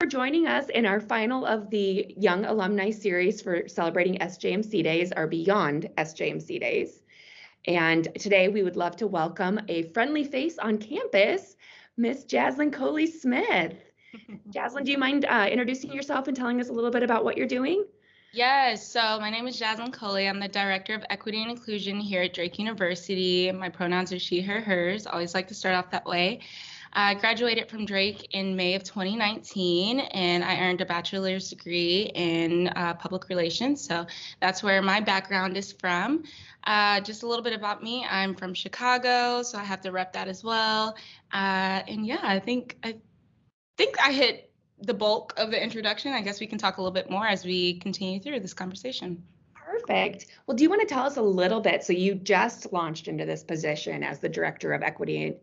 for joining us in our final of the Young Alumni series for celebrating SJMC Days, our Beyond SJMC Days. And today we would love to welcome a friendly face on campus, Miss Jazlin Coley-Smith. Jazlin, do you mind introducing yourself and telling us a little bit about what you're doing? Yes, so my name is Jazlin Coley. I'm the Director of Equity and Inclusion here at Drake University. My pronouns are she, her, hers. Always like to start off that way. I graduated from Drake in May of 2019, and I earned a bachelor's degree in public relations. So that's where my background is from. Just a little bit about me. I'm from Chicago, so I have to rep that as well. And yeah, I think I hit the bulk of the introduction. I guess we can talk a little bit more as we continue through this conversation. Perfect. Well, do you want to tell us a little bit? So you just launched into this position as the Director of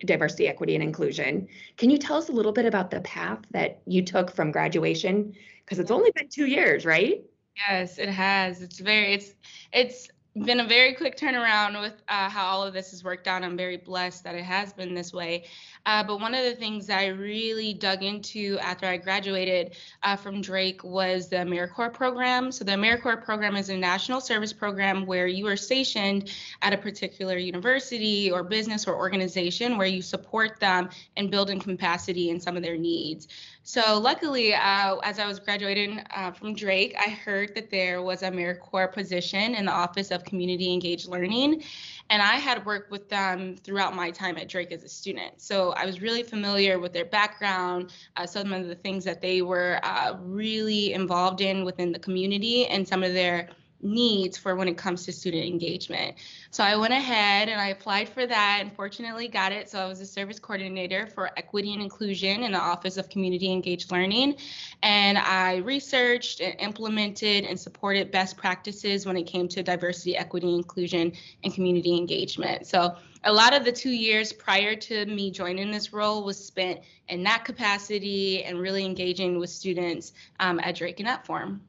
Diversity, Equity, and Inclusion. Can you tell us a little bit about the path that you took from graduation? Because it's only been 2 years, right? Yes, it has. It's been a very quick turnaround with how all of this has worked out. I'm very blessed that it has been this way. But one of the things I really dug into after I graduated from Drake was the Americorps program. So the Americorps program is a national service program where you are stationed at a particular university or business or organization where you support them and build in capacity in some of their needs. So luckily, as I was graduating from Drake, I heard that there was a Americorps position in the Office of Community Engaged Learning, and I had worked with them throughout my time at Drake as a student. So I was really familiar with their background, some of the things that they were really involved in within the community, and some of their needs for when it comes to student engagement. So I went ahead and I applied for that and fortunately got it. So I was a service coordinator for equity and inclusion in the Office of Community Engaged Learning. And I researched and implemented and supported best practices when it came to diversity, equity, inclusion, and community engagement. So a lot of the 2 years prior to me joining this role was spent in that capacity and really engaging with students at Drake in that form.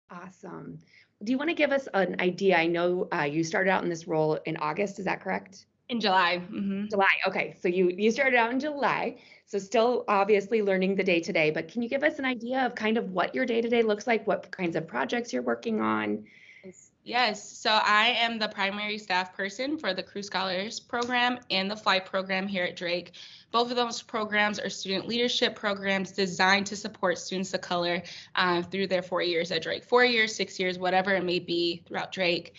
Awesome. Do you want to give us an idea? I know you started out in this role in August, is that correct? In July. Mm-hmm. July, okay. So you started out in July, so still obviously learning the day-to-day, but can you give us an idea of kind of what your day-to-day looks like, what kinds of projects you're working on? Yes, so I am the primary staff person for the Crew Scholars program and the Flight program here at Drake. Both of those programs are student leadership programs designed to support students of color through their 4 years at Drake. 4 years, 6 years, whatever it may be throughout Drake.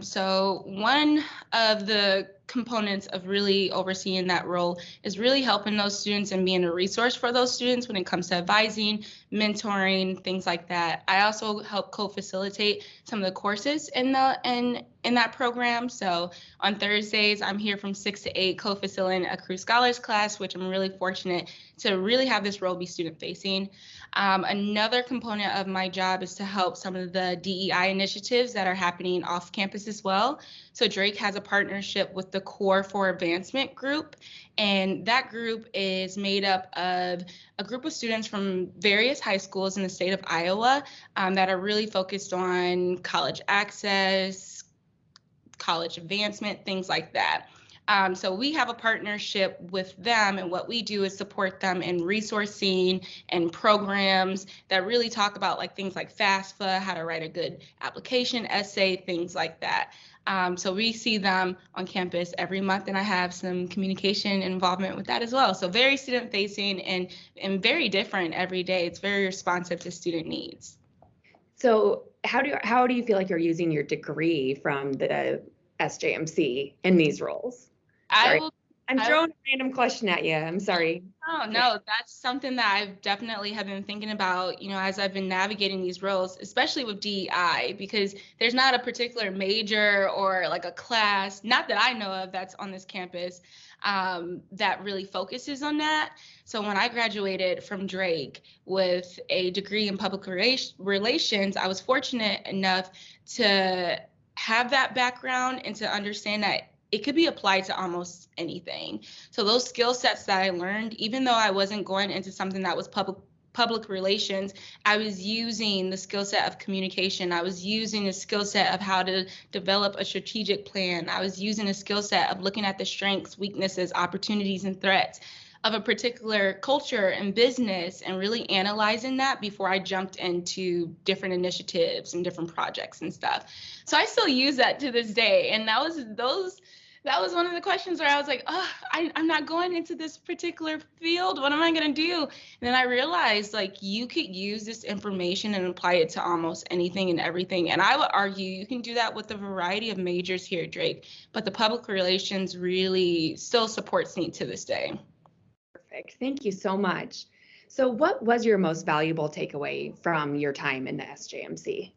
So one of the components of really overseeing that role is really helping those students and being a resource for those students when it comes to advising, mentoring, things like that. I also help co-facilitate some of the courses in that program. So on Thursdays, I'm here from 6 to 8 co-facilitating a Crew Scholars class, which I'm really fortunate to really have this role be student facing. Another component of my job is to help some of the DEI initiatives that are happening off campus as well. So Drake has a partnership with the Core for Advancement group, and that group is made up of a group of students from various high schools in the state of Iowa that are really focused on college access, college advancement, things like that. So we have a partnership with them, and what we do is support them in resourcing and programs that really talk about like things like FAFSA, how to write a good application essay, things like that. So we see them on campus every month, and I have some communication and involvement with that as well. So very student facing and very different every day. It's very responsive to student needs. So how do you feel like you're using your degree from the SJMC in these roles? I'm throwing a random question at you. I'm sorry. Oh, no, that's something that I've definitely have been thinking about, as I've been navigating these roles, especially with DEI, because there's not a particular major or like a class, not that I know of, that's on this campus that really focuses on that. So when I graduated from Drake with a degree in public relations, I was fortunate enough to have that background and to understand that it could be applied to almost anything. So those skill sets that I learned, even though I wasn't going into something that was public relations, I was using the skill set of communication. I was using the skill set of how to develop a strategic plan. I was using a skill set of looking at the strengths, weaknesses, opportunities, and threats of a particular culture and business and really analyzing that before I jumped into different initiatives and different projects and stuff. So I still use that to this day. And that was one of the questions where I was like, oh, I'm not going into this particular field. What am I going to do? And then I realized, like, you could use this information and apply it to almost anything and everything. And I would argue you can do that with a variety of majors here at Drake, but the public relations really still supports me to this day. Perfect. Thank you so much. So what was your most valuable takeaway from your time in the SJMC?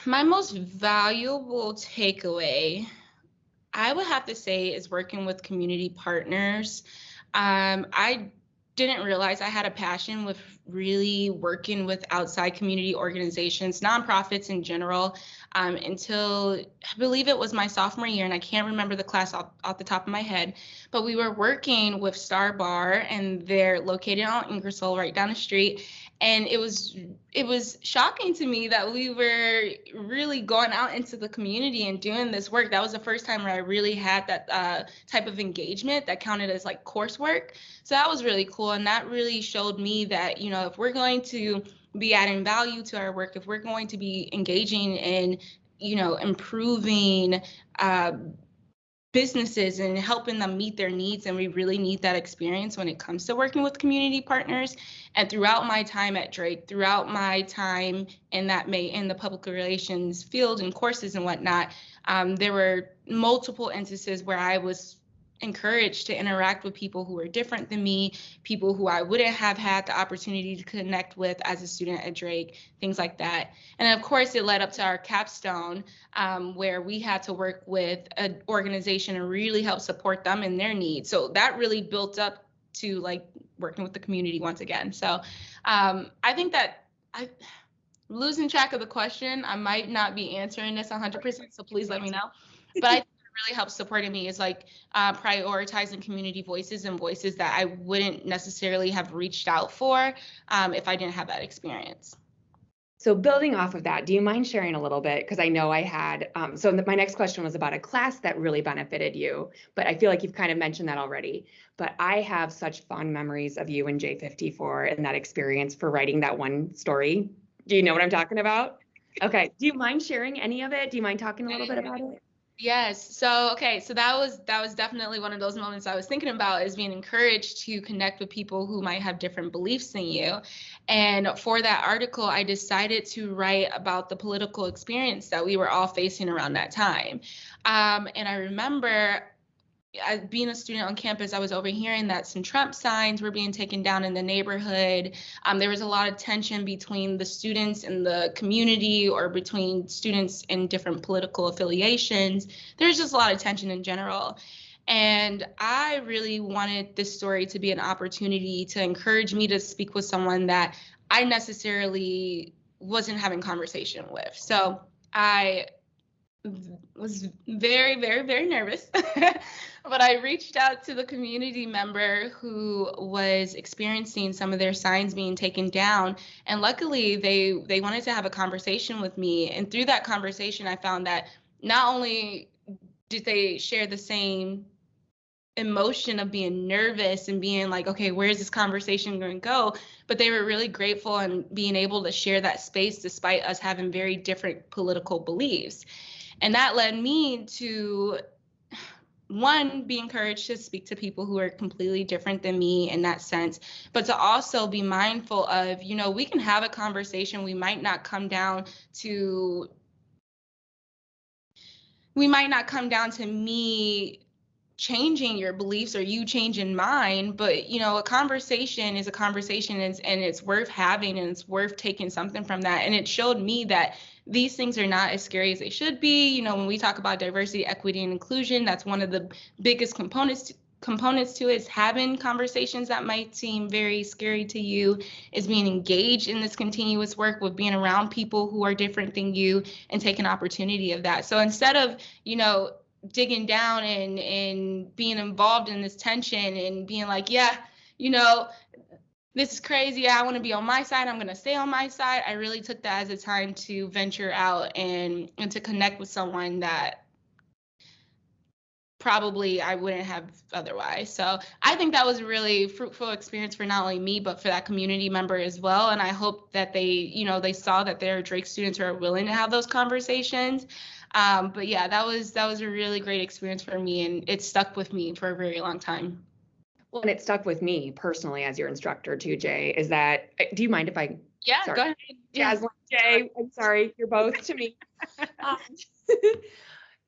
My most valuable takeaway, I would have to say, is working with community partners. I didn't realize I had a passion with really working with outside community organizations, nonprofits in general, until I believe it was my sophomore year, and I can't remember the class off the top of my head, but we were working with Star Bar, and they're located on Ingersoll right down the street. And it was shocking to me that we were really going out into the community and doing this work. That was the first time where I really had that type of engagement that counted as like coursework. So that was really cool. And that really showed me that, you know, if we're going to be adding value to our work, if we're going to be engaging in, you know, improving businesses and helping them meet their needs, and we really need that experience when it comes to working with community partners. And throughout my time at Drake, throughout my time in the public relations field and courses and whatnot, there were multiple instances where I was encouraged to interact with people who were different than me, people who I wouldn't have had the opportunity to connect with as a student at Drake, things like that. And of course, it led up to our capstone, where we had to work with an organization and really help support them in their needs. So that really built up to like working with the community once again. So I think that I'm losing track of the question. I might not be answering this 100%, so please let me know. But I think really helps supporting me is like prioritizing community voices and voices that I wouldn't necessarily have reached out for if I didn't have that experience. So building off of that, do you mind sharing a little bit? Because I know I had, my next question was about a class that really benefited you, but I feel like you've kind of mentioned that already. But I have such fond memories of you and J54 and that experience for writing that one story. Do you know what I'm talking about? Okay. Do you mind sharing any of it? Do you mind talking a little bit about it? Yes. So that was definitely one of those moments I was thinking about, is being encouraged to connect with people who might have different beliefs than you. And for that article, I decided to write about the political experience that we were all facing around that time. And I remember being a student on campus, I was overhearing that some Trump signs were being taken down in the neighborhood. There was a lot of tension between the students and the community, or between students in different political affiliations. There's just a lot of tension in general. And I really wanted this story to be an opportunity to encourage me to speak with someone that I necessarily wasn't having conversation with. So I was very, very, very nervous, but I reached out to the community member who was experiencing some of their signs being taken down. And luckily they wanted to have a conversation with me. And through that conversation, I found that not only did they share the same emotion of being nervous and being like, okay, where's this conversation going to go? But they were really grateful and being able to share that space despite us having very different political beliefs. And that led me to, one, be encouraged to speak to people who are completely different than me in that sense, but to also be mindful of, you know, we can have a conversation. We might not come down to me changing your beliefs or you changing mine, but you know, a conversation is a conversation, and it's worth having, and it's worth taking something from that. And it showed me that these things are not as scary as they should be. You know, when we talk about diversity, equity, and inclusion, that's one of the biggest components to it, is having conversations that might seem very scary to you, is being engaged in this continuous work with being around people who are different than you and taking opportunity of that. So instead of, you know, digging down and being involved in this tension and being like, yeah, you know, this is crazy, I want to be on my side, I'm going to stay on my side, I really took that as a time to venture out and to connect with someone that probably I wouldn't have otherwise. So I think that was a really fruitful experience for not only me, but for that community member as well. And I hope that they saw that there are Drake students who are willing to have those conversations. But yeah, that was a really great experience for me, and it stuck with me for a very long time. Well, and it stuck with me personally as your instructor too, Jay, is that, do you mind if I? Yeah, Sorry. go ahead. Jazlin, Jay, I'm sorry, you're both to me.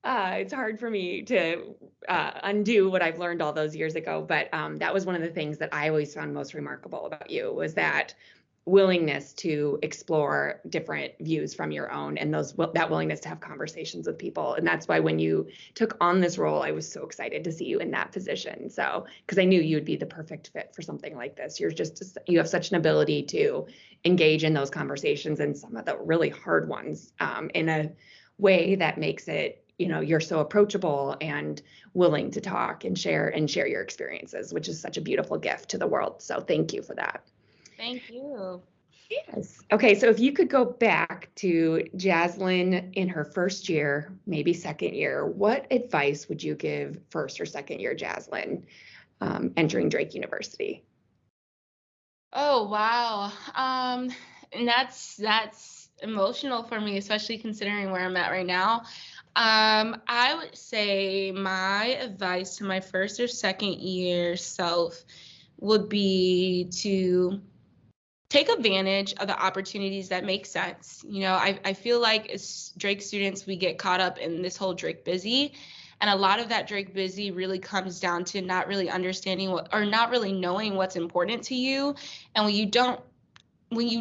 It's hard for me to undo what I've learned all those years ago, but that was one of the things that I always found most remarkable about you, was that willingness to explore different views from your own, and that willingness to have conversations with people. And that's why when you took on this role, I was so excited to see you in that position. So, because I knew you would be the perfect fit for something like this. You have such an ability to engage in those conversations, and some of the really hard ones, in a way that makes it, you're so approachable and willing to talk and share your experiences, which is such a beautiful gift to the world. So thank you for that. Thank you. Yes. Okay, so if you could go back to Jazlin in her first year, maybe second year, what advice would you give first or second year Jazlin entering Drake University? Oh, wow. And that's emotional for me, especially considering where I'm at right now. I would say my advice to my first or second year self would be to take advantage of the opportunities that make sense. I feel like as Drake students, we get caught up in this whole Drake busy. And a lot of that Drake busy really comes down to not really understanding or not really knowing what's important to you. And when you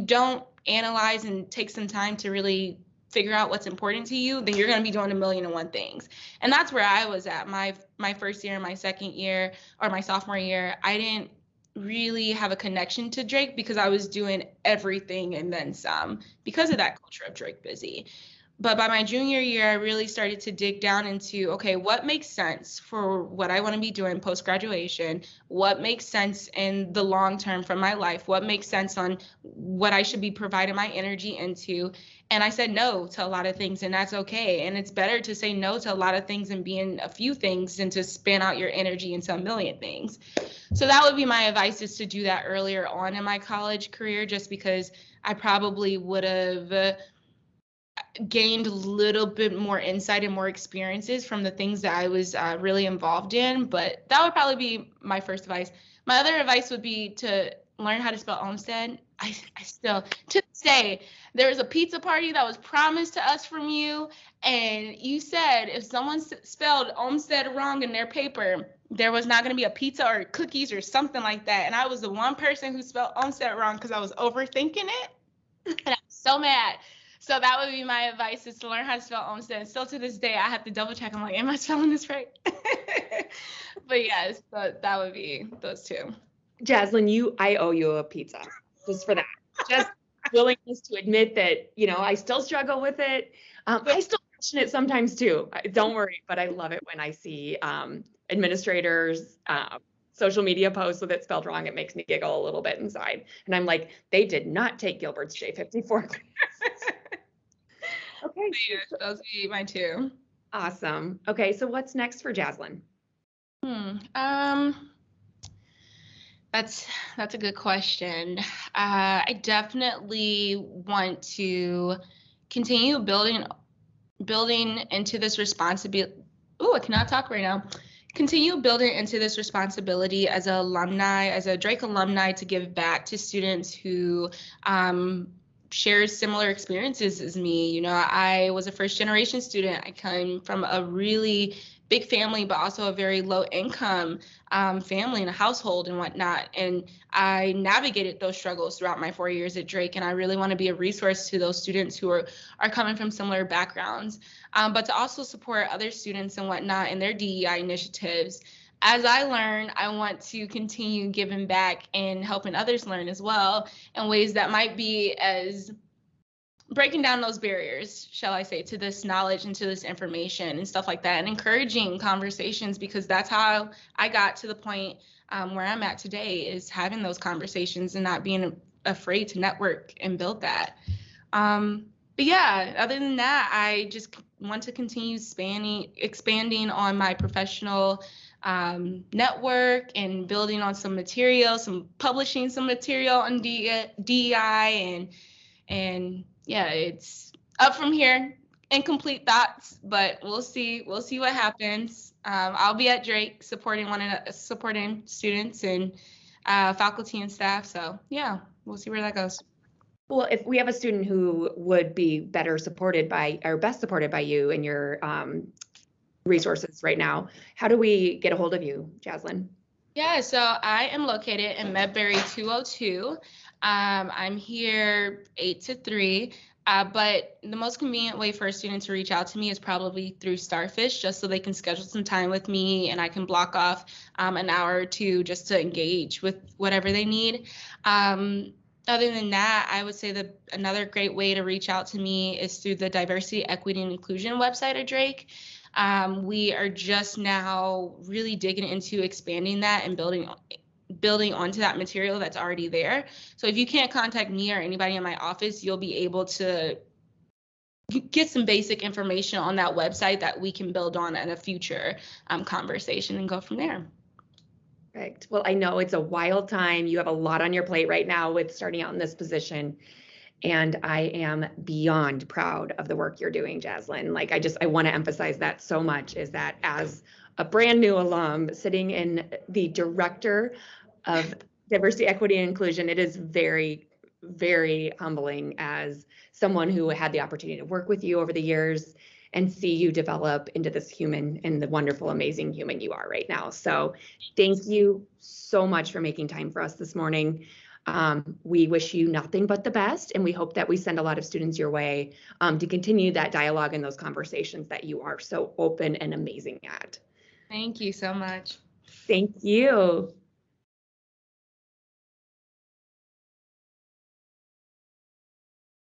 don't analyze and take some time to really figure out what's important to you, then you're going to be doing a million and one things. And that's where I was at my first year, my second year, or my sophomore year. I didn't really have a connection to Drake because I was doing everything and then some because of that culture of Drake busy. But by my junior year, I really started to dig down into, okay, what makes sense for what I want to be doing post-graduation? What makes sense in the long term from my life? What makes sense on what I should be providing my energy into? And I said no to a lot of things, and that's okay. And it's better to say no to a lot of things and be in a few things than to span out your energy into a million things. So that would be my advice, is to do that earlier on in my college career, just because I probably would have gained a little bit more insight and more experiences from the things that I was really involved in. But that would probably be my first advice. My other advice would be to learn how to spell Olmsted. I still, to this day, there was a pizza party that was promised to us from you, and you said if someone spelled Olmsted wrong in their paper, there was not going to be a pizza or cookies or something like that. And I was the one person who spelled Olmsted wrong because I was overthinking it, and I'm so mad. So that would be my advice, is to learn how to spell Olmsted. And still to this day, I have to double check. I'm like, am I spelling this right? But yes, that would be those two. Jazlin, I owe you a pizza just for that. Just willingness to admit that, I still struggle with it. I still question it sometimes too. Don't worry, but I love it when I see administrators, social media posts with it spelled wrong. It makes me giggle a little bit inside. And I'm like, they did not take Gilbert's J54 class. Okay. Yeah, those would be my two. Awesome. Okay, so what's next for Jazlin? That's a good question. I definitely want to continue building into this responsibility. Oh, I cannot talk right now. Continue building into this responsibility as an alumni, as a Drake alumni, to give back to students who share similar experiences as me. I was a first generation student. I came from a really big family, but also a very low income family and a household and whatnot. And I navigated those struggles throughout my 4 years at Drake. And I really want to be a resource to those students who are coming from similar backgrounds, but to also support other students and whatnot in their DEI initiatives. As I learn, I want to continue giving back and helping others learn as well, in ways that might be as breaking down those barriers, shall I say, to this knowledge and to this information and stuff like that, and encouraging conversations, because that's how I got to the point where I'm at today, is having those conversations and not being afraid to network and build that. But yeah, other than that, I just want to continue expanding on my professional network and building on some material, publishing some material on DEI, and yeah, it's up from here. Incomplete thoughts, but we'll see what happens. I'll be at Drake supporting students and faculty and staff. So yeah, we'll see where that goes. Well, if we have a student who would be best supported by you and your resources right now, how do we get a hold of you, Jazlin? Yeah, so I am located in Medbury 202. I'm here 8 to 3. But the most convenient way for a student to reach out to me is probably through Starfish, just so they can schedule some time with me and I can block off an hour or two just to engage with whatever they need. Other than that, I would say that another great way to reach out to me is through the Diversity, Equity, and Inclusion website at Drake. We are just now really digging into expanding that and building onto that material that's already there. So if you can't contact me or anybody in my office, you'll be able to get some basic information on that website that we can build on in a future conversation and go from there. Perfect. Well, I know it's a wild time. You have a lot on your plate right now with starting out in this position. And I am beyond proud of the work you're doing, Jazlin. Like, I want to emphasize that so much, is that as a brand new alum sitting in the director of diversity, equity, and inclusion, it is very, very humbling as someone who had the opportunity to work with you over the years and see you develop into this human and the wonderful, amazing human you are right now. So thank you so much for making time for us this morning. We wish you nothing but the best, and we hope that we send a lot of students your way to continue that dialogue and those conversations that you are so open and amazing at. Thank you so much. Thank you.